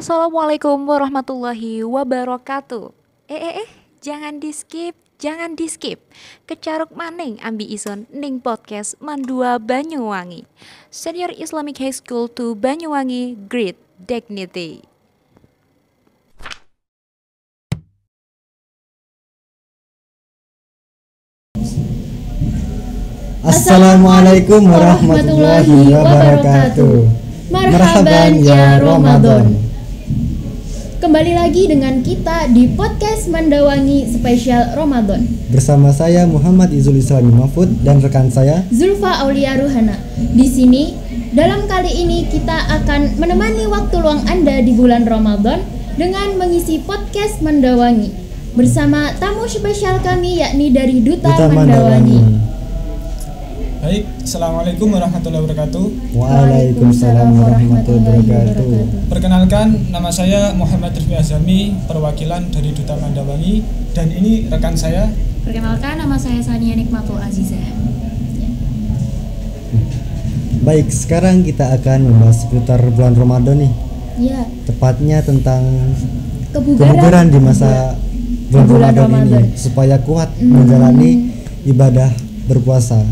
Assalamualaikum warahmatullahi wabarakatuh. Jangan di-skip, jangan di-skip. Kecaruk maning ambi ison ning podcast Mandua Banyuwangi. Senior Islamic High School to Banyuwangi, Great Dignity. Assalamualaikum warahmatullahi wabarakatuh. Marhaban ya Ramadan. Kembali lagi dengan kita di podcast Mandawangi spesial Ramadan. Bersama saya Muhammad Izul Islami Mahfud dan rekan saya Zulfa Aulia Ruhana. Di sini, dalam kali ini kita akan menemani waktu luang Anda di bulan Ramadan dengan mengisi podcast Mandawangi bersama tamu spesial kami yakni dari Duta Mandawangi. Baik, Assalamualaikum warahmatullahi wabarakatuh. Waalaikumsalam warahmatullahi wabarakatuh. Perkenalkan, nama saya Muhammad Rifki Azami, perwakilan dari Duta Mandawangi. Dan ini rekan saya. Perkenalkan, nama saya Sania Nikmatul Azizah. Baik, sekarang kita akan membahas seputar bulan Ramadan nih. Ya, Tepatnya tentang kebugaran di masa bulan Ramadan ini supaya kuat menjalani ibadah berpuasa.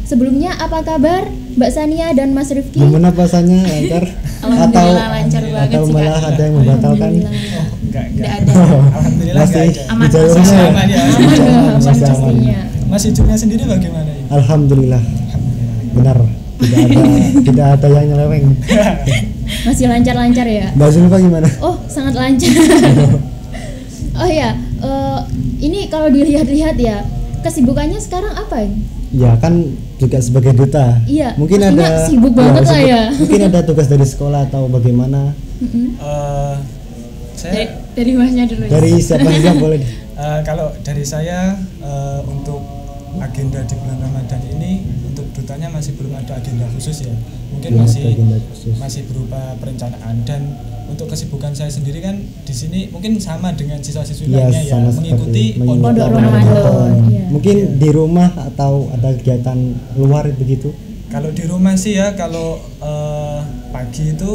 Sebelumnya apa kabar Mbak Sania dan Mas Rifki? Gimana puasanya, lancar? Alhamdulillah lancar banget atau sih, malah Kak. ada yang membatalkan? Enggak ada. Alhamdulillah Masih enggak ada. Aman, di jalurnya masih ya? aman ya. Aman Masih aman. pastinya. Mas hidupnya sendiri bagaimana ini? Alhamdulillah, benar. Tidak ada yang nyeleweng. Masih lancar-lancar ya? Mbak Zulfa gimana? Oh, sangat lancar. Oh ya, ini kalau dilihat-lihat ya, kesibukannya sekarang apa ya? Ya kan juga sebagai duta. Iya, Mungkin pastinya ada sibuk banget lah ya. Mungkin ada tugas dari sekolah atau bagaimana? Saya Dari masnya dulu. Dari siapa saja boleh. kalau dari saya untuk agenda di bulan Ramadan ini untuk dutanya masih belum ada agenda khusus ya. Mungkin Belum ada agenda khusus. masih berupa perencanaan. Dan untuk kesibukan saya sendiri kan di sini mungkin sama dengan siswa-siswi Ya, lainnya ya, sama mengikuti seperti pondok Pondok Ramadan. Ramadan. Iya. Mungkin di rumah atau ada kegiatan luar begitu. Kalau di rumah sih ya, kalau pagi itu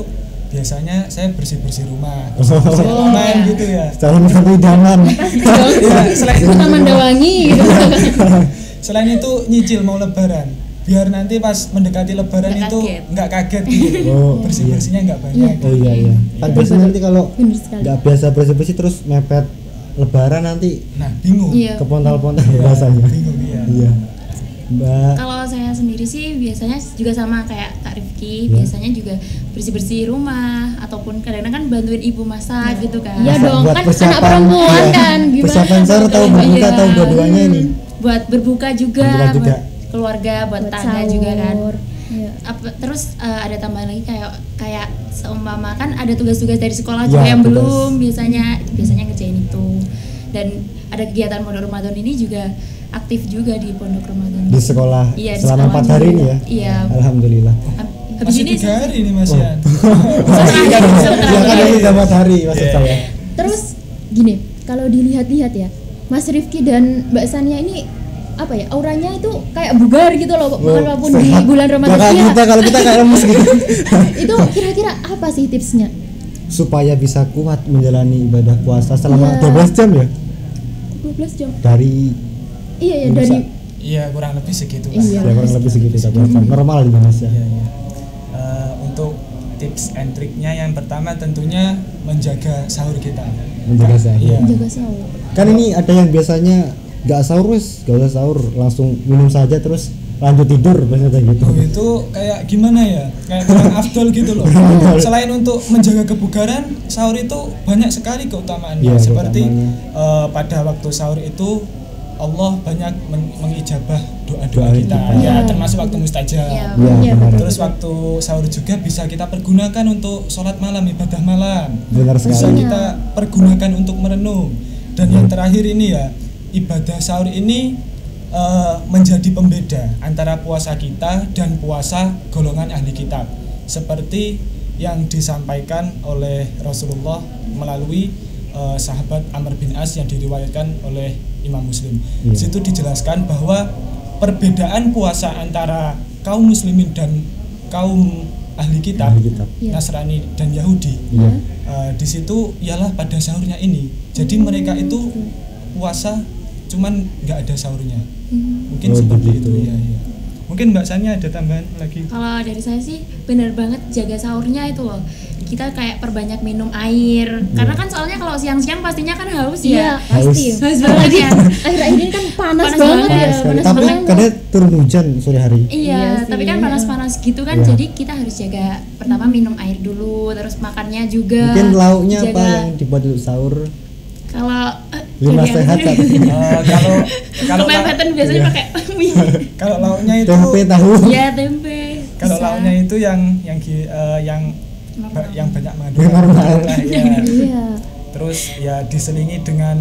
biasanya saya bersih-bersih rumah, bersih-bersih Oh, taman iya. gitu ya. Calon idaman. Duta Mandawangi gitu. Selain itu nyicil mau lebaran, biar nanti pas mendekati lebaran Nggak itu kaget. nggak kaget gitu. Oh, Bersih-bersihnya nggak banyak. Oh iya iya. Kan biasanya nanti kalau Bener sekali. nggak biasa bersih-bersih terus mepet lebaran nanti Nah, bingung. Iya. kepontal-pontal Iya, rasanya. bingung ya. Iya. Mbak, Kalau saya sendiri sih biasanya juga sama kayak Kak Rifki, Ya. biasanya juga bersih-bersih rumah ataupun kadang-kadang kan bantuin ibu masak gitu kan. Iya dong, buat kan persiapan, anak perempuan iya. kan, gimana? Persiapan sahur atau Iya. berbuka atau dua-duanya ini. Buat berbuka juga, Berbuka juga. buat keluarga, buat tangga juga kan. sahur. Iya. Terus ada tambahan lagi kayak seumpama kan ada tugas-tugas dari sekolah Ya, juga yang tugas. belum biasanya ngerjain itu. Dan ada kegiatan pondok Ramadan ini juga aktif juga di pondok Ramadan Di sekolah Iya, di selama sekolah 4 hari juga. ini ya. Iya. Alhamdulillah. Habis Masih ini 3 hari nih Mas Yan. Iya kan ini udah 4 hari maksud Iya. saya. Terus gini, kalau dilihat-lihat ya, Mas Rifki dan Mbak Sania ini apa ya, auranya itu kayak bugar gitu loh, walaupun di Sehat. bulan Ramadan. Jangan Iya. kita kalau kita kayak lemes gitu. Itu kira-kira apa sih tipsnya? Supaya bisa kuat menjalani ibadah puasa selama Iya. 12 jam ya. 12 jam. Dari Iya ya, Bisa. dari Iya, kurang lebih segitu lah. Iya. ya kurang lebih segitu 12 jam normal di Indonesia. Iya, iya. Untuk tips and triknya yang pertama tentunya menjaga sahur kita. Menjaga sahur. Iya. jaga sahur. Kan ini ada yang biasanya gak sahur wis, gak usah sahur, langsung minum saja terus lanjut tidur biasanya kayak gitu. Oh, itu kayak gimana ya? Kayak kurang afdol gitu loh. Selain untuk menjaga kebugaran, sahur itu banyak sekali keutamaannya. Iya, Seperti keutamaannya. pada waktu sahur itu Allah banyak mengijabah doa-doa Doa kita. kita. Ya, termasuk waktu mustajab. Iya. Iya, Iya, benar. Terus waktu sahur juga bisa kita pergunakan untuk sholat malam, ibadah malam. Benar Bisa sekali. kita pergunakan untuk merenung. Dan yang terakhir ini ya, ibadah sahur ini menjadi pembeda antara puasa kita dan puasa golongan ahli kitab. Seperti yang disampaikan oleh Rasulullah melalui sahabat Amr bin As yang diriwayatkan oleh Imam Muslim. Iya. Di situ dijelaskan bahwa perbedaan puasa antara kaum muslimin dan kaum ahli kitab, Iya. Nasrani dan Yahudi. Iya. Di situ ialah pada sahurnya ini. Jadi mereka itu puasa cuman nggak ada sahurnya. Mungkin seperti itu ya. Mungkin Mbak Sanya ada tambahan lagi. Kalau dari saya sih bener banget jaga sahurnya itu loh. Kita kayak perbanyak minum air. Karena kan soalnya kalau siang-siang pastinya kan haus Iya, ya. pasti. Haus banget ya. Akhir-akhir ini kan panas Panas banget banget. ya, Sekali. panas Tapi banget. kadang turun hujan sore hari. Iya, Iya tapi sih. kan panas-panas gitu kan, Iya. jadi kita harus jaga. Pertama minum air dulu, terus makannya juga. Mungkin lauknya apa Jaga. yang dibuat untuk sahur? Kalau 5 jadi sehat aku- satu. Kalau kemepetan biasanya Iya. pakai mie. kalau lauknya itu Tempe tahu. Iya, tempe. kalau Bisa. lauknya itu yang Normal. yang banyak mengandung Yang normal. lah, ya. Iya. Terus ya diselingi dengan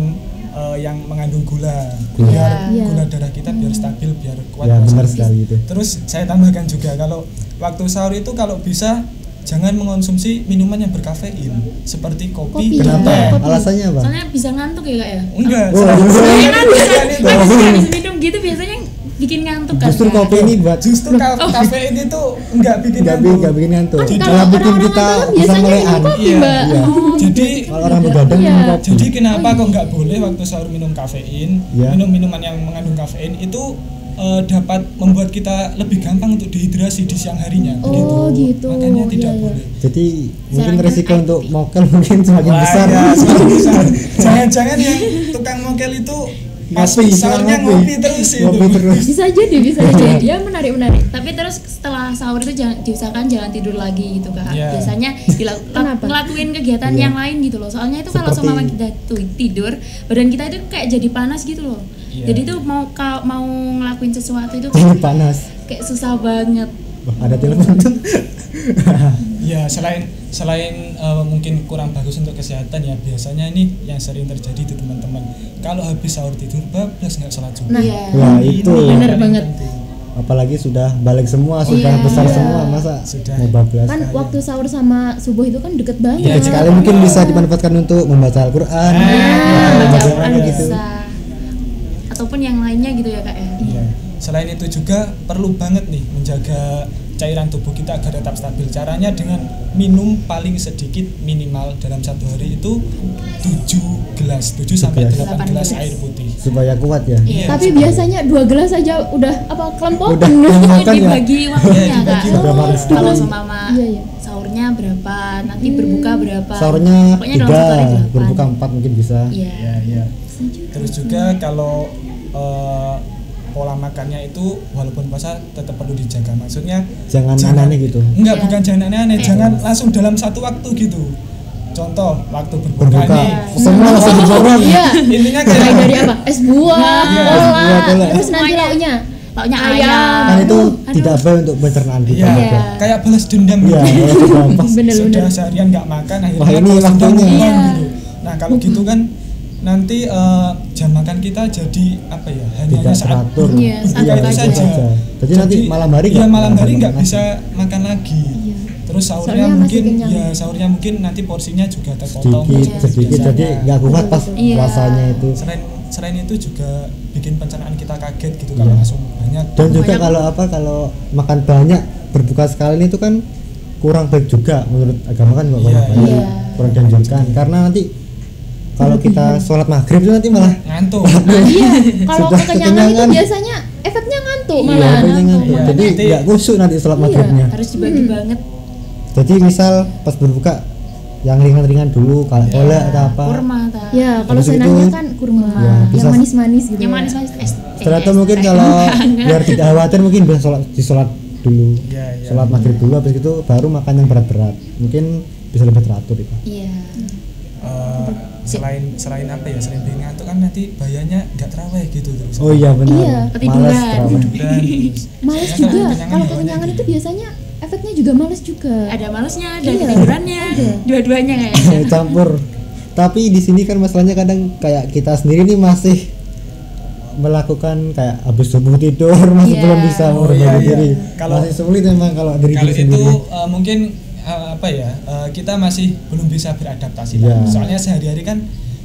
yang mengandung gula Gula. biar Iya. gula darah kita biar stabil, biar kuat. Ya puasa. benar sekali itu. Terus saya tambahkan juga kalau waktu sahur itu kalau bisa jangan mengonsumsi minuman yang berkafein seperti kopi, Kopi, dan Kenapa? teh. Kopi. Alasannya apa? Soalnya bisa ngantuk ya, Kak ya? Enggak, Oh, selain- iya. selain Kan itu, bisa, selain itu. habis minum gitu biasanya bikin ngantuk kan. Justru Kak? kopi ini buat Justru kafein itu enggak bikin nggak ngantuk. bikin ngantuk. Kan Jadi- kalau Malah bikin orang-orang kita makan bisa biasanya melean. minum kopi, Iya. Mbak. Iya. Jadi Kalau orang begadang Iya. minum kopi. Jadi kenapa kok nggak boleh waktu sahur minum kafein, Ya. minum minuman yang mengandung kafein itu dapat membuat kita lebih gampang untuk dehidrasi di siang harinya. Oh, gitu. Makanya tidak Iya, iya. boleh. Jadi mungkin Sarankan resiko air untuk putih. mokel mungkin semakin Wah, besar. ya, semakin besar. Jangan-jangan yang tukang mokel itu pas Ngopi, sahurnya ngopi. ngopi terus itu. Ngopi terus. Bisa jadi, bisa jadi. Ya menarik. Tapi terus setelah sahur itu jangan diusahakan jangan tidur lagi gitu Kak. Iya. Biasanya Kenapa? ngelakuin kegiatan Iya. yang lain gitu loh. Soalnya itu kalau Seperti- seumpama kita tidur, badan kita itu kayak jadi panas gitu loh. Iya. Jadi tuh mau ngelakuin sesuatu itu Jadi panas. kayak susah banget. Wah, ada telepon tuh. Ya, selain mungkin kurang bagus untuk kesehatan ya, biasanya ini yang sering terjadi di teman-teman. Kalau habis sahur tidur bablas nggak sholat subuh. Nah, Iya. Wah, Ini itu. yang Bener paling banget. penting. Apalagi sudah balik semua, sudah Iya. besar Iya. semua, masa Sudah. mau bablas. kan waktu sahur sama subuh itu kan deket banget. Iya, Sekali mungkin bisa dimanfaatkan untuk membaca Al-Qur'an. Iya, atau Baca bagaimana Al-Quran gitu. bisa. Ataupun yang lainnya gitu ya Kak ya. Iya. Selain itu juga perlu banget nih menjaga cairan tubuh kita agar tetap stabil. Caranya dengan minum paling sedikit minimal dalam satu hari itu 7 gelas, 7 sampai 8 8 gelas gelas. air putih. Supaya kuat ya. Iya. Tapi biasanya 2 gelas aja udah apa kelempotan. Udah Itu makan ya. dibagi waktunya Iya, Kak. dibagi Berapa harus Kalau dibagi? seumpama Iya, iya. sahurnya berapa, nanti berbuka berapa. Sahurnya Pokoknya dalam satu hari 3, 8. berbuka 4 mungkin bisa. Iya. Ya, ya. Terus juga kalau pola makannya itu walaupun puasa tetap perlu dijaga. Maksudnya Jangan aneh-aneh gitu. Enggak, Iya. bukan jangan aneh-aneh, Iya. jangan langsung dalam satu waktu gitu. Contoh, waktu berbuka Berbuka. nih. Semua langsung diborong. Iya. Intinya Mulai kayak dari apa? Es buah, Iya, cola, es buah, cola. terus nanti Semuanya. lauknya. Lauknya Ayam. ayam. Kan itu Aduh. tidak baik untuk pencernaan kita. Iya, juga. kayak balas dendam Iya, gitu. kalau sudah pas. Bener-bener. Sudah seharian nggak makan akhirnya Wah, ini balas dendam waktunya. pulang Iya. gitu. Nah, kalau gitu kan nanti jam makan kita jadi apa ya? Hanya Tidak saat teratur. Iya, saat berbuka itu berbuka saja. aja. Jadi nanti malam hari iya, nggak malam hari makan nggak lagi. bisa makan lagi. Iya. Terus sahurnya Soalnya masih mungkin kenyang. ya sahurnya mungkin nanti porsinya juga terpotong sedikit Iya. sedikit biasanya. jadi nggak kuat pas Iya. puasanya itu. Selain itu juga bikin pencernaan kita kaget gitu kalau Iya. langsung banyak. Dan juga Banyak. kalau makan banyak berbuka sekali itu kan kurang baik juga menurut agama kan juga kurang Iya, baik, iya. kurang dianjurkan karena nanti kalau kita sholat maghrib itu nanti malah ngantuk. Iya, kalau Sudah kekenyangan itu kekenyangan. biasanya efeknya ngantuk Iya, malah. akhirnya ngantuk. Iya. Jadi Nanti- nggak khusyuk nanti sholat Iya. maghribnya. Harus dibagi banget. Jadi misal pas berbuka yang ringan-ringan dulu kalau Iya. kolak atau apa. Kurma ta. Ya, kalau Habis itu- senangnya kan kurma, Ya, yang bisa- manis-manis gitu. Yang ya. manis-manis es. Setelah itu es mungkin teh. kalau Banget. biar tidak khawatir mungkin bisa sholat dulu. Iya, iya. Sholat maghrib dulu habis itu baru makan yang berat-berat. Mungkin bisa lebih teratur itu. Iya. Selain apa ya, selain bikin ngantuk kan nanti bahayanya nggak terawih gitu terus. Oh iya benar. Iya. Ketiduran. Malas terawih. Dan terus Males ya, juga. kekenyangan Kalau bawahnya kekenyangan gitu. itu biasanya efeknya juga males juga. Ada malesnya, ada Iya. ketidurannya, Ada. dua-duanya kayaknya. Campur. Tapi di sini kan masalahnya kadang kayak kita sendiri nih masih melakukan kayak habis subuh tidur masih Iya. belum bisa Oh, memperbaiki iya, iya. diri. Kalau- Masih sulit memang kalau diri Kalau kita itu sendiri. mungkin apa ya, kita masih belum bisa beradaptasi Iya. lah. Soalnya sehari-hari kan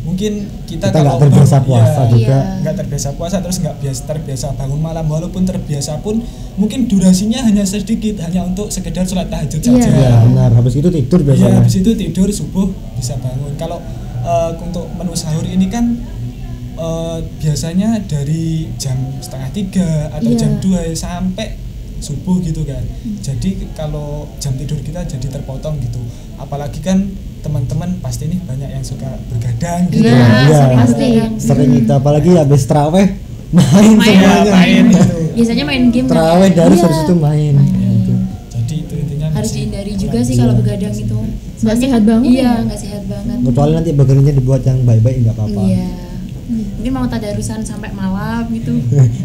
mungkin kita Kita nggak terbiasa puasa juga. nggak terbiasa puasa, terus nggak terbiasa bangun malam, walaupun terbiasa pun mungkin durasinya hanya sedikit, hanya untuk sekedar sholat tahajud Iya. saja. Ya benar, habis itu tidur Iya, biasanya. habis itu tidur, subuh bisa bangun. Kalau untuk menu sahur ini kan biasanya dari jam 2:30 atau Iya. jam 2 sampai subuh gitu kan. Jadi kalau jam tidur kita jadi terpotong gitu. Apalagi kan teman-teman pasti nih banyak yang suka bergadang gitu. Iya, Iya. pasti. Sering itu apalagi habis taraweh main Main. Ya, semuanya. main gitu. Biasanya main game kan Taraweh ya. dari Iya. habis itu main. Ya, itu. Jadi itu intinya Harus masih dihindari juga kurang sih bisa. kalau begadang itu. Nggak sehat banget Iya, ya? nggak sehat banget. Kecuali nanti bagiannya dibuat yang baik-baik nggak apa-apa. Iya. Mungkin mau tadarusan sampai malam gitu.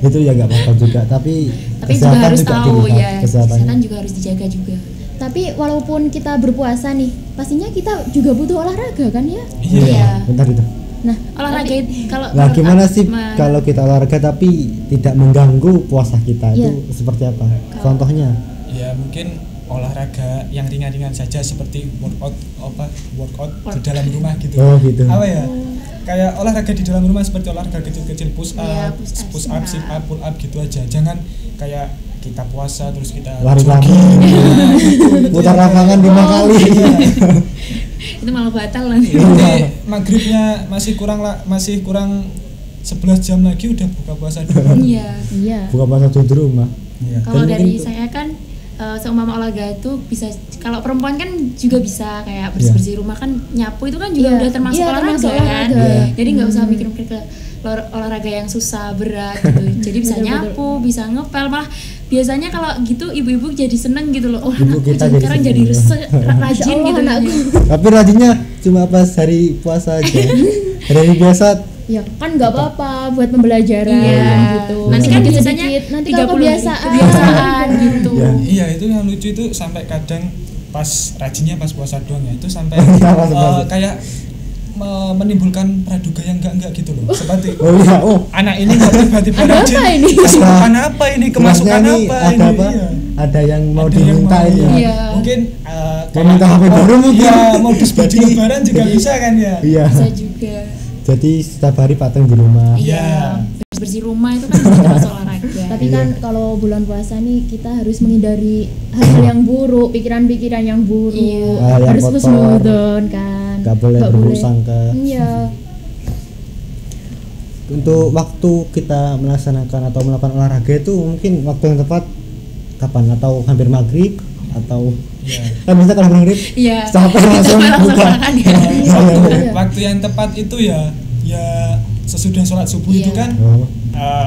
Itu ya nggak apa-apa juga, tapi Tapi juga harus tahu dilihat, ya, kesehatannya. kesehatan juga harus dijaga juga. Tapi walaupun kita berpuasa nih, pastinya kita juga butuh olahraga kan ya? Iya, Iya. benar itu. Nah, Olahraga kalau Nah, menurut gimana aku, sih kalau kita olahraga tapi tidak mengganggu puasa kita Iya. itu seperti apa? Contohnya? Ya mungkin olahraga yang ringan-ringan saja seperti workout di dalam rumah gitu. Oh, gitu. Apa ya? Kayak olahraga di dalam rumah seperti olahraga kecil-kecil push up, Iya, push up, sit up, pull up gitu aja. Jangan kayak kita puasa terus kita Lari-lari. jogging. Putar lapangan 5 kali. itu malah batal nanti. Nanti maghribnya masih kurang 11 jam lagi udah buka puasa dulu. Iya. iya. Buka puasa tuh di rumah. Iya. Kalau Dan dari mungkin- saya kan seumpama olahraga itu bisa, kalau perempuan kan juga bisa kayak bersih-bersih rumah kan, nyapu itu kan juga Iya. udah termasuk Iya, olahraga termasuk kan. olahraga. Iya. Jadi nggak usah mikir-mikir ke olahraga yang susah berat gitu. Jadi bisa Betul, nyapu, bisa ngepel, malah biasanya kalau gitu ibu-ibu jadi seneng gitu loh. Oh, Ibu anakku kita jadi sekarang seneng. jadi rajin Masya Allah, gitu anakku. Tapi rajinnya cuma pas hari puasa aja. Hari biasa Ya kan nggak apa-apa buat pembelajaran Iya. gitu. Nanti kan Sedikit-sedikit. biasanya nanti kalau 30 kebiasaan, kebiasaan gitu. Iya. Iya, itu yang lucu itu sampai kadang pas rajinnya pas puasa doang ya, itu sampai Iya, pas puasa. kayak menimbulkan praduga yang enggak gitu loh. Seperti Oh iya, oh. anak ini kok tiba-tiba Ada rajin. apa ini? Kesibukan apa ini? Kemasukan Sebenarnya nih apa ada ini? apa? Iya. Ada yang mau Ada yang diminta mau, ini. iya. Iya. Mungkin Mau minta HP baru mungkin. Iya, modus baju Jadi- lebaran juga bisa kan ya. Iya. Bisa juga. Jadi setiap hari patung di rumah. Iya. Bersih rumah itu kan juga termasuk olahraga. Tapi Iya. kan kalau bulan puasa nih kita harus menghindari hal-hal yang buruk, pikiran-pikiran yang buruk. Iya. Hal yang Harus kotor. husnudon kan. Gak boleh berburuk sangka. Iya. Untuk waktu kita melaksanakan atau melakukan olahraga itu mungkin waktu yang tepat kapan? Atau hampir maghrib atau Iya. kan bisa kalau maghrib Iya. sampai langsung buka. makan ya. Iya. Waktu yang tepat itu ya sesudah sholat subuh Iya. itu kan. Oh,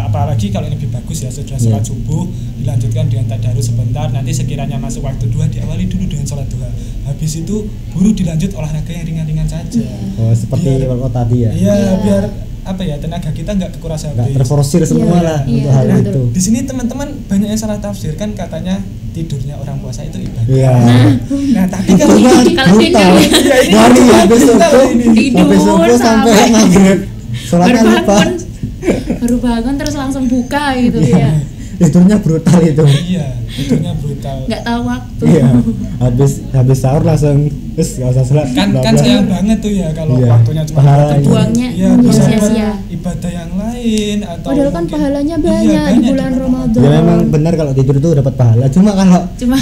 Apalagi kalau ini lebih bagus ya, setelah sholat Iya. subuh dilanjutkan dengan tadarus sebentar, nanti sekiranya masuk waktu duha diawali dulu dengan sholat duha, habis itu baru dilanjut olahraga yang ringan-ringan saja. oh seperti Biar- workout tadi ya. Iya, Iya. biar apa ya, tenaga kita nggak kekuras Nggak habis. terforsir semua Iya, lah iya, untuk hal betul, itu. Di sini teman-teman banyak yang salah tafsir kan, katanya tidurnya orang puasa itu ibadah. Iya. Nah, tapi kan Kalau brutal. tidur ya, ini Dari habis brutal subuh ini. habis subuh sampai maghrib. Sholatnya baru lupa. bangun, baru bangun terus langsung buka gitu. Iya. Tidurnya brutal itu. Iya, tidurnya brutal. Nggak tahu waktu. Iya. Habis sahur langsung terus nggak usah sholat. kan bla, kan bla. sayang banget tuh ya kalau Iya. waktunya cuma Pahalanya. buat tidur. Buangnya Iya, buang bisa buat sia-sia. ibadah yang lain atau Padahal kan mungkin- pahalanya Iya, banyak di bulan Ramadan. Ya memang benar kalau tidur itu dapat pahala. Cuma kalau Cuma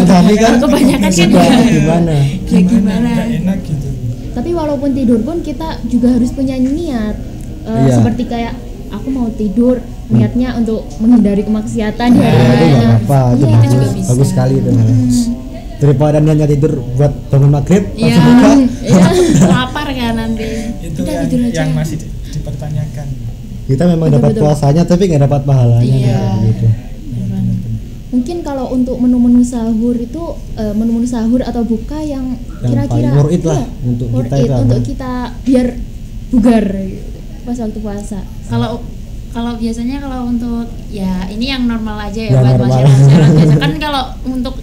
tapi kan kebanyakan kan juga ya. gimana? Ya gimana? nggak enak gitu. Tapi walaupun tidur pun kita juga harus punya niat. Iya. Seperti kayak aku mau tidur, niatnya untuk menghindari kemaksiatan ya. Nah, itu nggak apa-apa. Itu Iya, itu juga bagus. bisa. Bagus sekali itu malah. Daripada niatnya tidur buat bangun maghrib Iya. langsung buka. Iya. Lapar kan nanti. Itu Udah yang, tidur aja. yang masih dipertanyakan. Kita memang dapat Betul-betul. puasanya tapi nggak dapat pahalanya Iya. gitu. Mungkin kalau untuk menu-menu sahur itu menu-menu sahur atau buka yang kira-kira paling worth it lah untuk worth kita it itu apa? untuk kita biar bugar gitu, pas waktu puasa. Kalau biasanya kalau untuk ya ini yang normal aja Ya, ya, buat normal. masyarakat biasa kan. Kalau untuk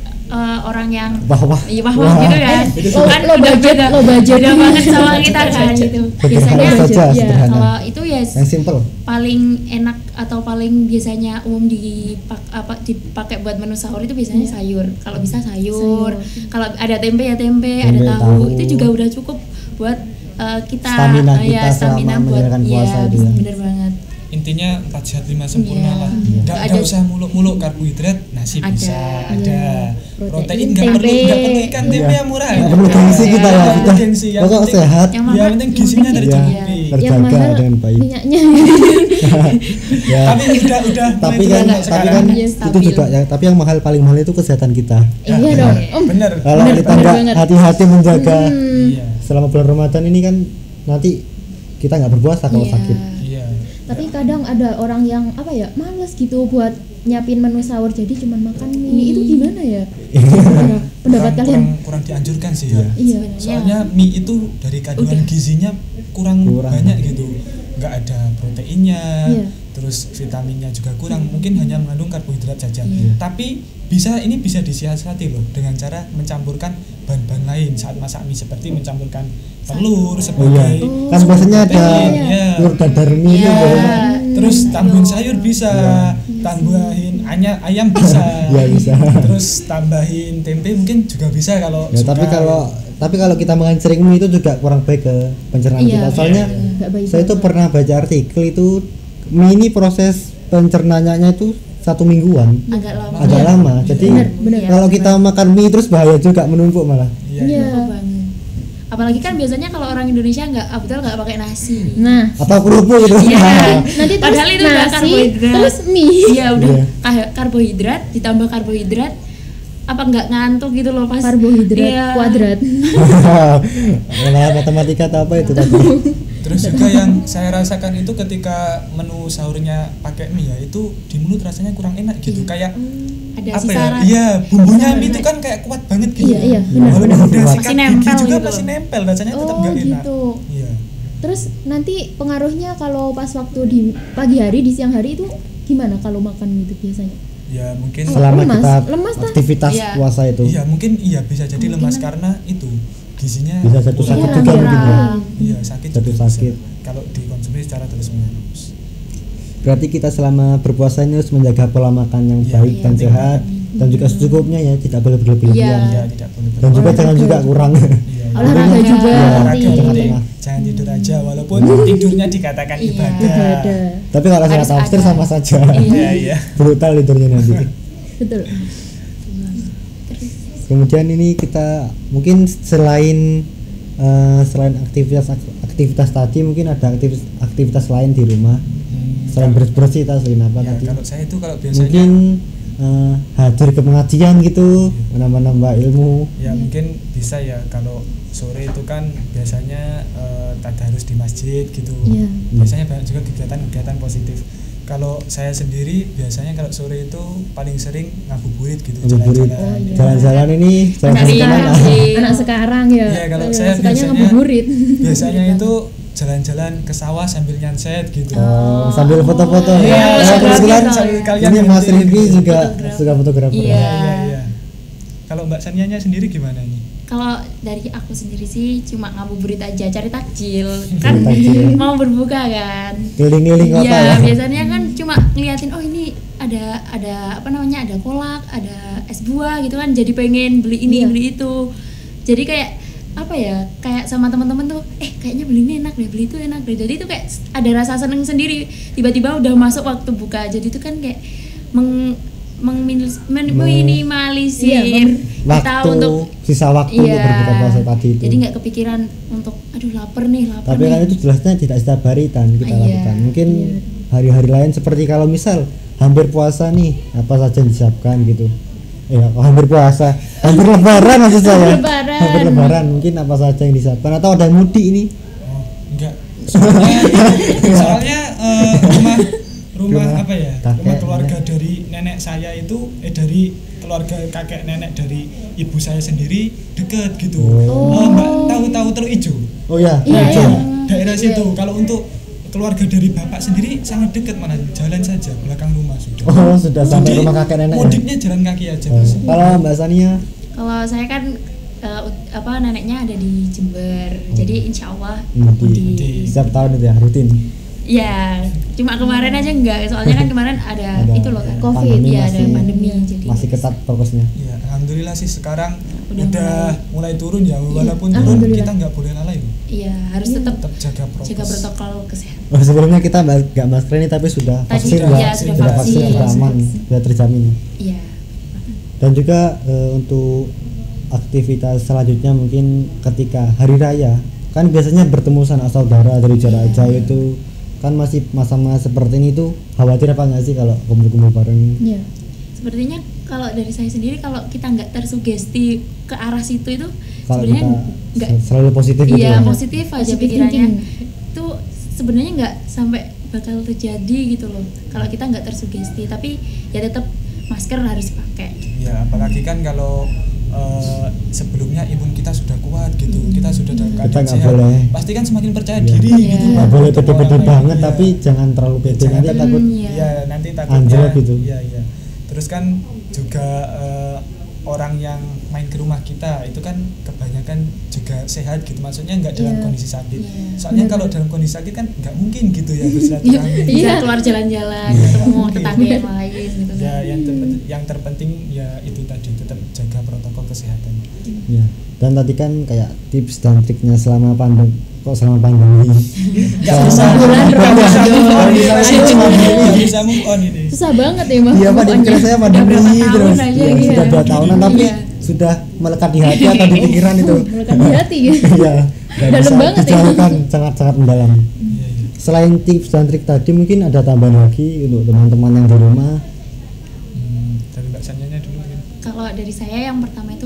orang yang Wah. iya wah gitu kan, Itu kan low budget, low budget. beda banget sama kita kan gitu. Sederhana Biasanya saja, iya. sederhana. kalau itu ya Yang simple. paling enak atau paling biasanya umum dipakai buat menu sahur itu biasanya sayur. Kalau bisa sayur. Sayur. Kalau ada tempe ya tempe, Tempe, ada tahu. tahu. Itu juga udah cukup buat kita Stamina kita stamina selama buat menjalankan puasa itu ya. bener banget. Intinya 4 sehat 5 sempurna Iya. lah. Nggak Enggak ada- usah muluk-muluk karbohidrat, nasi Ada. bisa, ada. Protein, Protein enggak perlu ikan Iya. tempe yang murah. Nggak perlu gengsi kita ya, Nggak perlu kita gengsi, yang pokok penting- sehat Yang Ya mahal- penting gizinya yang Iya. penting tercukupi. yang terjaga mahal dengan baik. minyaknya. Ya. Tapi udah Tapi mulai kan turun tapi sekarang. kan Iya, itu stabil. juga ya, tapi yang paling mahal itu kesehatan kita. Iya dong. Bener. Kalau Bener, kita bener nggak banget. hati-hati menjaga Iya. selama bulan Ramadan ini kan nanti kita nggak berpuasa kalau Iya. sakit. Iya. Tapi kadang ada orang yang apa ya, males gitu buat nyiapin menu sahur, jadi cuma makan mie. Itu gimana ya? Gimana pendapat kalian? kurang dianjurkan sih ya. Iya. Soalnya mie itu dari kandungan gizinya kurang Kurang. banyak gitu. Nggak ada proteinnya, Iya. terus vitaminnya juga kurang. Mungkin hanya mengandung karbohidrat saja. Iya. Tapi ini bisa disiasati loh dengan cara mencampurkan bahan-bahan lain saat masak mie, seperti mencampurkan telur Oh iya, sebagai kan biasanya ada protein, iya. telur dadar mie itu Iya. biasanya. Terus tambahin sayur bisa, tambahin ayam bisa. Iya, bisa. Terus tambahin tempe mungkin juga bisa kalau Ya, suka. tapi kalau kita makan sering mie itu juga kurang baik ke pencernaan Iya, kita. Soalnya iya, nggak baik saya itu banget. pernah baca artikel itu mie ini proses pencernaannya itu 1 mingguan. agak lama. Agak Iya. lama. Jadi bener. kalau kita makan mie terus bahaya juga menumpuk malah. Iya. Iya. Bener banget. Apalagi kan biasanya kalau orang Indonesia nggak pakai nasi. Nah, Atau kerupuk gitu. Iya. nanti terus Padahal itu udah nasi, karbohidrat. terus mie. Iya udah Iya. karbohidrat ditambah karbohidrat, apa nggak ngantuk gitu loh pas Karbohidrat Iya. kuadrat. Malah matematika atau apa itu tadi. Terus juga yang saya rasakan itu ketika menu sahurnya pakai mie ya, itu di mulut rasanya kurang enak gitu. Kayak ada apa sisa ya? ra- Iya, bumbunya sisa mie itu rasa. kan kayak kuat banget gitu. Iya, benar. Walaupun udah Kuat. sikat Masih gigi nempel juga gitu. masih nempel, rasanya tetap Oh nggak enak. gitu. Iya. Terus nanti pengaruhnya kalau pas waktu di pagi hari, di siang hari itu gimana kalau makan gitu biasanya? Ya mungkin Selama Lemas. kita Lemas dah. aktivitas Iya. puasa itu. iya mungkin iya bisa jadi Mungkin lemas kan- karena itu gizinya Bisa jatuh kurang. sakit Kurang, juga kurang. mungkin ya. Iya, sakit Jatuh juga bisa. sakit. Kalau dikonsumsi secara terus-menerus. Berarti kita selama berpuasa ini harus menjaga pola makan yang Iya, baik iya, dan penting sehat dan juga secukupnya ya, tidak boleh Iya. berlebihan. Iya, tidak boleh Dan juga Olahraga. jangan juga kurang. Iya. Olahraga juga Olahraga penting. penting. Jangan tidur aja walaupun tidurnya dikatakan Iya. ibadah. Ibadah. Tapi kalau Harus saya upstairs ada. sama saja. Iya, iya. Brutal tidurnya nanti. Betul. Kemudian ini kita mungkin selain aktivitas tadi mungkin ada aktivitas lain di rumah. Selain bersih-bersih kita selain apa Ya, tadi? kalau saya itu kalau biasanya Mungkin hadir ke pengajian gitu, menambah ilmu. ya mungkin bisa ya kalau sore itu kan biasanya tadarus di masjid gitu. Iya. Biasanya banyak juga kegiatan-kegiatan positif. Kalau saya sendiri biasanya kalau sore itu paling sering ngabuburit gitu, Ngabuburit. jalan-jalan. iya. Jalan-jalan ini Anak jalan-jalan sekarang, kemana? Iya. anak sekarang ya. Iya, kalau saya sukanya biasanya- ngabuburit. Biasanya itu jalan-jalan ke sawah sambil nyanset gitu. Oh, sambil foto-foto. Iya, Ya, fotografi kebetulan toh. sambil kalian ini Mas nyantai Rifki gitu. juga Fotografi. suka fotografer. Iya. Iya, iya. Kalau Mbak Sanianya sendiri gimana nih? Kalau dari aku sendiri sih cuma ngabuburit aja, cari takjil. Kan takjil. mau berbuka kan. Keliling-keliling kota Iya, ya. biasanya kan cuma ngeliatin oh ini ada apa namanya, ada kolak, ada es buah gitu kan, jadi pengen beli ini, Iya. beli itu. Jadi kayak apa ya, kayak sama teman-teman tuh kayaknya beli ini enak deh, beli itu enak deh. Jadi itu kayak ada rasa seneng sendiri. Tiba-tiba udah masuk waktu buka. Jadi itu kan kayak minimalisir kita Waktu untuk sisa waktu untuk berbuka puasa tadi itu. jadi nggak kepikiran untuk aduh lapar nih. Tapi kan itu jelasnya tidak setiap hari kan kita Iya, lakukan. Mungkin hari-hari lain seperti kalau misal hampir puasa nih, apa saja yang disiapkan gitu. Hampir puasa, hampir lebaran maksud saya. Lebaran. Hampir lebaran mungkin apa saja yang disiapkan atau ada yang mudik ini. Oh, enggak. Soalnya rumah apa ya? kakek, Rumah keluarga dari nenek saya itu dari keluarga kakek nenek dari ibu saya sendiri deket gitu. Mbak tahu Teluk Ijo? Oh ya, Iya, Ijo. iya. Daerah situ. Kalau untuk keluarga dari bapak sendiri sangat dekat, malah jalan saja belakang rumah sudah. Oh, sudah sampai Jadi, rumah kakek nenek ya. mudiknya jalan kaki aja. Oh. bisa. Kalau Mbak Sania, Kalau saya kan neneknya ada di Jember, jadi insya Allah Mudik. mudik. setiap tahun itu ya rutin. Ya, Cuma kemarin aja enggak, soalnya kan kemarin ada itu loh kan. Covid, pandemi ya ada masih- pandemi jadi masih ketat prokesnya. Ya, alhamdulillah sih sekarang Udah udah mulai turun ya, walaupun turun alhamdulillah. kita nggak boleh lalai loh. Iya, harus tetap Tetap jaga prokes. jaga protokol kesehatan. Oh, sebelumnya kita nggak masker ini tapi sudah Tadi vaksin, sudah, Mbak. ya, sudah Sudah vaksin, vaksin. sudah aman, sudah terjamin. Iya. Dan juga untuk aktivitas selanjutnya mungkin ketika hari raya kan biasanya bertemu sanak saudara dari jarak jauh itu kan masih masa-masa seperti ini tuh khawatir apa nggak sih kalau kumpul-kumpul bareng? Iya. Sepertinya kalau dari saya sendiri kalau kita nggak tersugesti ke arah situ itu Kalau sebenarnya kita nggak selalu positif gitu iya ya. positif aja Positive pikirannya thinking. itu sebenarnya nggak sampai bakal terjadi gitu loh kalau kita nggak tersugesti, tapi ya tetap masker harus dipakai. Ya, apalagi kan kalau sebelumnya imun kita sudah kuat gitu, kita sudah dalam Kita keadaan nggak sehat, boleh. pasti kan semakin percaya Iya. diri Iya. gitu. Nggak boleh Untuk pede-pede orang lain. banget Iya. tapi jangan terlalu pede Jangan nanti terlalu- takut Iya. Iya, nanti takutnya anjlok gitu. Iya, iya. Terus kan juga orang yang main ke rumah kita itu kan kebanyakan juga sehat gitu, maksudnya nggak dalam Iya. kondisi sakit. Iya. Soalnya kalau dalam kondisi sakit kan nggak mungkin gitu ya bersilaturahmi. Iya. Bisa keluar jalan-jalan, Iya. ketemu tetangga yang lain gitu Ya, kan. yang terpenting ya itu tadi, tetap jaga protokol kesehatan. Ya. Dan tadi kan kayak tips dan triknya selama pandemi. Kok selama pandemi? Nggak bisa Bulan nggak bisa Ramadan. move on ini. Iya. Nggak bisa move on ini. Susah banget ya Bang. Iya Pak, dikira saya pandemi berapa tahun terus. aja Iya, gitu sudah ya. 2 tahunan tapi Iya. sudah melekat di hati atau di pikiran itu. Melekat di hati gitu. Iya, nggak Dalam bisa banget ya. dijauhkan, sangat-sangat mendalam. Iya, iya. Selain tips dan trik tadi mungkin ada tambahan lagi untuk teman-teman yang di rumah. Dari Mbak Sanyanya dulu mungkin. Kalau dari saya yang pertama itu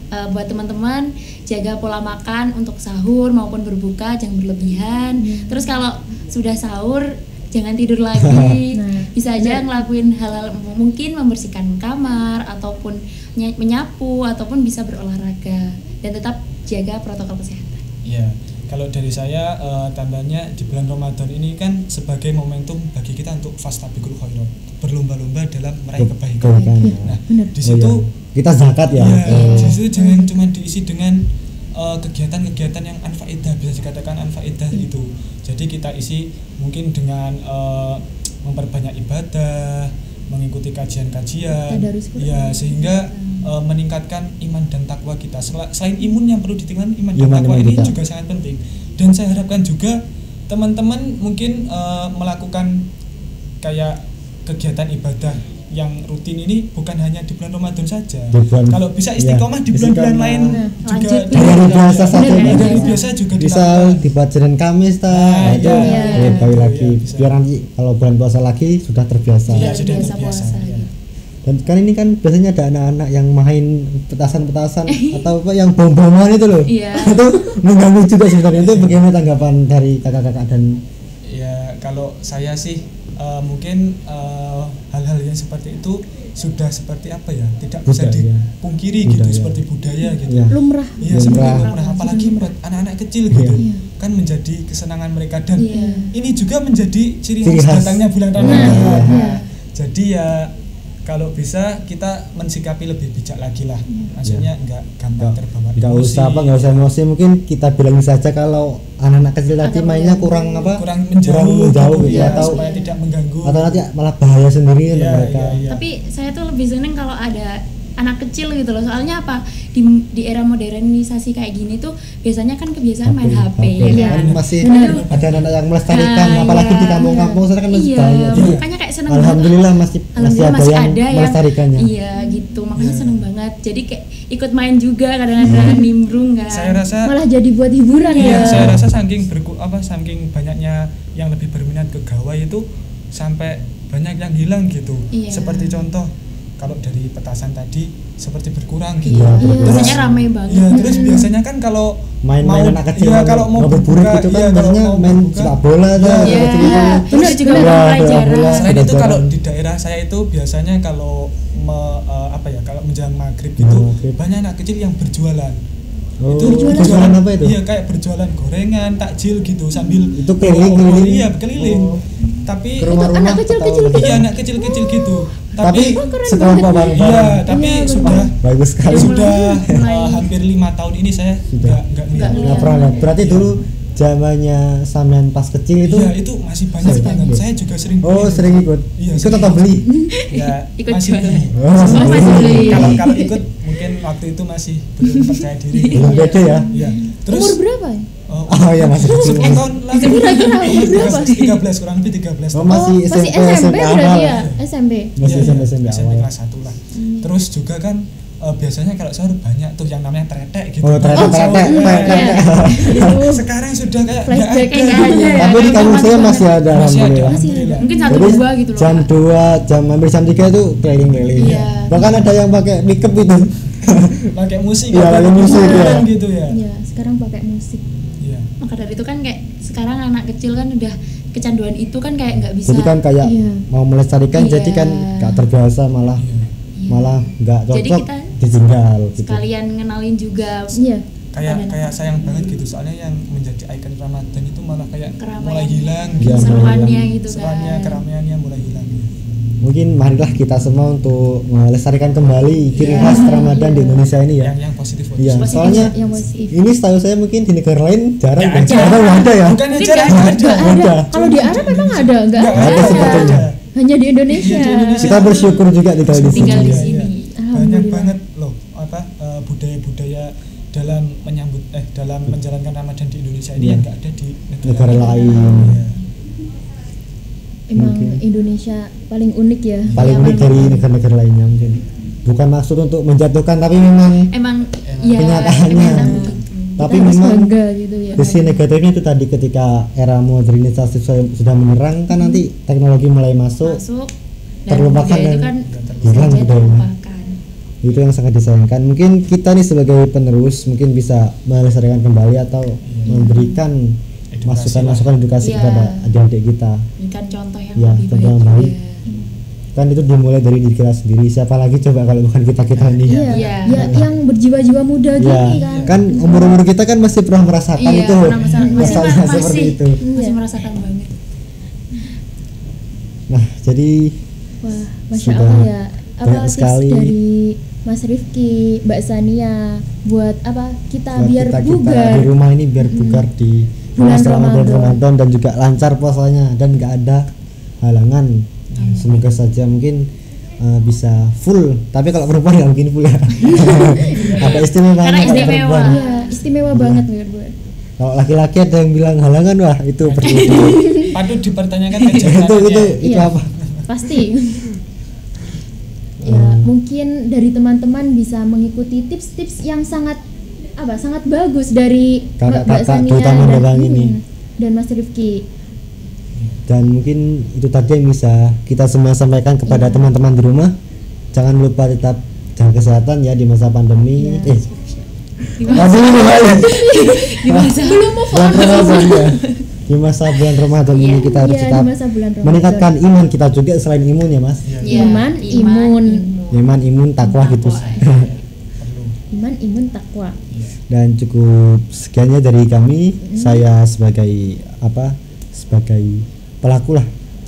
buat teman-teman jaga pola makan untuk sahur maupun berbuka, jangan berlebihan. Terus kalau sudah sahur jangan tidur lagi. Nah, Bisa aja ngelakuin hal-hal mungkin membersihkan kamar ataupun menyapu ataupun bisa berolahraga dan tetap jaga protokol kesehatan. Iya, kalau dari saya tambahannya di bulan Ramadan ini kan sebagai momentum bagi kita untuk fastabiqul khairat, berlomba-lomba dalam meraih kebaikan. Nah, di situ Oh, iya. Kita zakat ya. ya, di situ jangan cuma diisi dengan kegiatan-kegiatan yang anfaedah, bisa dikatakan anfaedah itu. Jadi kita isi mungkin dengan memperbanyak ibadah, mengikuti kajian-kajian, Tadarus Quran. ya sehingga meningkatkan iman dan takwa kita. Selain imun yang perlu ditingkatkan, iman dan Iman takwa ini kita. juga sangat penting. Dan saya harapkan juga teman-teman mungkin melakukan kayak kegiatan ibadah yang rutin ini bukan hanya di bulan Ramadan saja. Di bulan- Kalau bisa istiqomah iya, di bulan-bulan istiqomah. lain juga Lanjut. Dari hari biasa saja. Bener, Pak. dari biasa juga Bisa dilakukan. di pelajaran Kamis ta. Nah, itu iya. lebih lagi. Iya, bisa. Biar nanti kalau bulan puasa lagi sudah terbiasa. Iya, Sudah sudah biasa terbiasa, puasa iya. gitu. Dan kan ini kan biasanya ada anak-anak yang main petasan-petasan atau apa yang bom-boman itu loh. Iya. Itu mengganggu juga sebenarnya. Itu bagaimana tanggapan dari kakak-kakak dan Ya, kalau saya sih mungkin hal-hal yang seperti itu sudah seperti apa ya, tidak bisa Budaya. dipungkiri Budaya. gitu, seperti budaya gitu. Iya. Lumrah. Iya, Lumrah. seperti lumrah, apalagi buat anak-anak kecil gitu, Iya. kan menjadi kesenangan mereka dan Iya. ini juga menjadi ciri Ciri khas khas. datangnya bulan Nah, Ramadan. iya. Nah, jadi ya kalau bisa kita mensikapi lebih bijak lagi lah, maksudnya nggak gampang terbawa nggak emosi. usah apa, nggak usah emosi. Mungkin kita bilangin saja kalau anak-anak kecil tadi Agak mainnya mengganggu. kurang apa, kurang menjauh, menjauh gitu, gitu ya, atau supaya tidak mengganggu. nanti malah bahaya sendiri untuk Iya, mereka. iya, iya. Tapi saya tuh lebih seneng kalau ada anak kecil gitu loh. Soalnya apa? Di era modernisasi kayak gini tuh biasanya kan kebiasaan main HP ya Kan kan. masih Benar. ada anak yang melestarikan, Ah, apalagi iya. di kampung-kampung sana kan masih Iya, banyak. Jadi, makanya kayak seneng alhamdulillah masih Alhamdulillah ada yang ada melestarikannya. Iya gitu, makanya Iya. seneng banget. Jadi kayak ikut main juga kadang-kadang nimbrung kan. Saya rasa Malah jadi buat hiburan iya, ya. saya rasa saking banyaknya yang lebih berminat ke gawai itu sampai banyak yang hilang gitu. Iya. Seperti contoh kalau dari petasan tadi seperti berkurang gitu. Iya, Iya, terus- biasanya ramai banget. Iya, terus biasanya kan kalau main-main anak kecil iya, kalau mau ngabuburit berbuka, gitu kan iya, kalau biasanya mau main berbuka, sepak bola tuh, iya, kayak gitu. Iya, Bener, terus juga bener. ada Iya, pelajaran. bola. Selain itu Pelajaran. kalau di daerah saya itu biasanya kalau kalau menjelang maghrib gitu Maghrib. banyak anak kecil yang berjualan. Oh, Itu berjualan apa itu? Iya, kayak berjualan gorengan, takjil gitu sambil Itu keliling-keliling. Iya, keliling. Oh. Tapi Ke rumah-rumah anak kecil-kecil atau- iya anak kecil-kecil gitu. Tapi keren sekelompok banget. bareng-bareng. Iya, tapi Iya, sudah Bagus sekali. sudah Mulai. hampir 5 tahun ini saya Sudah. nggak Nggak melihat. Nggak pernah lihat. Berarti Iya. dulu zamannya sampean pas kecil itu? Iya, itu masih banyak Masih banget. banyak. Saya juga sering Oh, beli. sering ikut. Iya, Ikut sering. atau beli? Ya, Ikut masih jualan. beli. Oh, masih masih beli. beli. Kalau ikut mungkin waktu itu masih belum percaya diri. Belum pede ya. Iya. Terus Umur berapa ya? Oh ya masih kecil. tahun lalu Kira-kira umur berapa? 13 kurang lebih 13 Oh, tahun. masih SMP SMP berarti awal. ya? SMP. Masih Iya, SMP iya, SMP awal. kelas 1 lah. Terus juga kan biasanya kalau sahur banyak tuh yang namanya tretek gitu. Oh, tretek, Sahur, tretek, iya. tretek. Sekarang sudah kayak Flashback nggak ada. nggak ada. Tapi di kampung saya masih ada Masih ada, alhamdulillah. alhamdulillah. Mungkin 1 Jadi 2 gitu loh. jam 2, jam hampir jam 3 itu keliling-keliling. Iya. Bahkan ada yang pakai pickup itu. Pakai musik Iya, pakai musik, ya. ya. Gitu ya. Iya, sekarang pakai musik. Iya. Maka dari itu kan kayak sekarang anak kecil kan udah kecanduan itu kan kayak nggak bisa. Jadi kan kayak Iya. mau melestarikan Iya. jadi kan gak terbiasa malah Iya. malah nggak Jadi cocok kita ditinggal gitu. sekalian ngenalin juga. Iya. Kayak sayang banget gitu soalnya yang menjadi ikon Ramadan itu malah kayak Keramaian. mulai hilang Iya, Seruannya mulai gitu seruannya, kan. keramaiannya mulai hilang. Mungkin marilah kita semua untuk melestarikan kembali ciri Iya. khas Ramadan di Indonesia ini ya. Yang positif. Iya, Positif, soalnya yang positif. ini setahu saya mungkin di negara lain jarang Nggak dan ada. jarang ada ya. Bukan Mungkin aja nggak nggak ada. ada. Nggak ada. Ada. Kalau di Arab memang ada, nggak Nggak ada sebetulnya. Hanya di Indonesia. Iya, di Indonesia. Kita bersyukur juga tinggal di sini. Tinggal di Iya, sini. iya. Banyak Alhamdulillah. banget loh budaya-budaya dalam dalam menjalankan Ramadan di Indonesia ini Iya. yang nggak ada di Negara lain. Iya. Emang Mungkin. Indonesia paling unik ya. Paling Iya, unik memang. dari negara-negara lainnya mungkin. Bukan maksud untuk menjatuhkan tapi memang Emang ya Kenyataannya. kenyataan begitu. tapi Kita harus memang bangga gitu ya. sisi negatifnya itu tadi ketika era modernisasi sudah menyerang kan nanti teknologi mulai masuk, Masuk dan terlupakan budaya itu dan kan hilang saja budayanya. terlupakan. itu yang sangat disayangkan. Mungkin kita nih sebagai penerus mungkin bisa melestarikan kembali atau memberikan Edukasi masukan-masukan edukasi Iya. kepada adik-adik kita. Berikan contoh yang Ya, lebih contoh yang baik. baik. juga. Kan itu dimulai dari diri kita sendiri. Siapa lagi coba kalau bukan kita ini? Iya, Iya. ya yang berjiwa-jiwa muda Ya, gini kan. kan umur-umur kita kan masih pernah merasakan Iya, itu pernah masalahnya masih seperti itu. masih Iya. merasakan banget. Nah, jadi Wah, masya Sudah Allah ya. Apa banyak tips sekali. dari Mas Rifki, Mbak Sania buat apa kita buat biar kita bugar. di rumah ini biar bugar di Bulan selama bulan Ramadan. Ramadan dan juga lancar puasanya dan nggak ada halangan. Semoga saja mungkin bisa full. Tapi kalau perempuan nggak mungkin full ya. Ada istimewa Karena kalau istimewa. perempuan. Iya, istimewa banget buat. Kalau laki-laki ada yang bilang halangan, wah itu perlu Patut dipertanyakan itu kejahatannya. Iya. apa? Pasti. Ya, mungkin dari teman-teman bisa mengikuti tips-tips yang sangat bagus dari Mbak Kakak-kakak Sania terutama dan, Bang ini. dan Mas Rifki. Dan mungkin itu tadi yang bisa kita semua sampaikan kepada Iya. teman-teman di rumah. Jangan lupa tetap jaga kesehatan ya di masa pandemi. Iya. Waduh, ini balik. Di masa Bulan Ramadan ya. Di masa bulan Ramadan ini kita harus Iya, tetap di masa bulan Ramadan. meningkatkan iman kita juga selain imun ya Mas. Iya, Iman, imun. Iman, imun, takwa gitu. Iman, imun, takwa. Dan cukup sekiannya dari kami. Saya sebagai sebagai pelaku lah,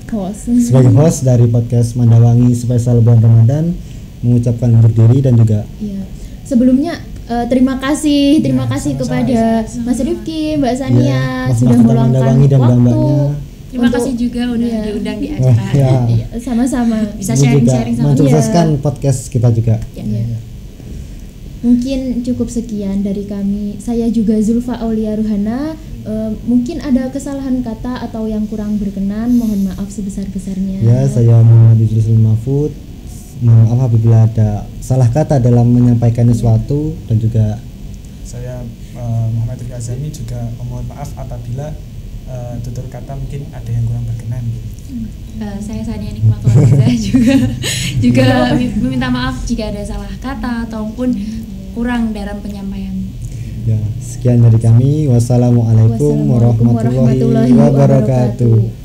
Host. sebagai host dari podcast Mandawangi spesial bulan Ramadan mengucapkan undur diri dan juga Iya. Sebelumnya terima kasih Ya, kepada Mas Rifki, Mbak Sania ya, Mas sudah Mas meluangkan Mandawangi dan waktu. mbak-mbaknya. Terima untuk- kasih juga udah Iya. diundang di Wah, acara. ya. Iya, sama-sama. Bisa Ini juga sharing-sharing sama mensukseskan podcast kita juga. Iya. Mungkin cukup sekian dari kami. Saya juga Zulfa Aulia Ruhana. Mungkin ada kesalahan kata atau yang kurang berkenan, mohon maaf sebesar-besarnya. Ya, saya Muhammad Idris Mahfud. Mohon maaf apabila ada salah kata dalam menyampaikan sesuatu dan juga Saya Muhammad Rifki Azami juga mohon maaf apabila tutur kata mungkin ada yang kurang berkenan gitu. Saya Sania Nikmatul saya juga meminta maaf jika ada salah kata ataupun kurang dalam penyampaian. ya sekian dari kami. Wassalamualaikum Wassalamualaikum warahmatullahi warahmatullahi wabarakatuh. wabarakatuh.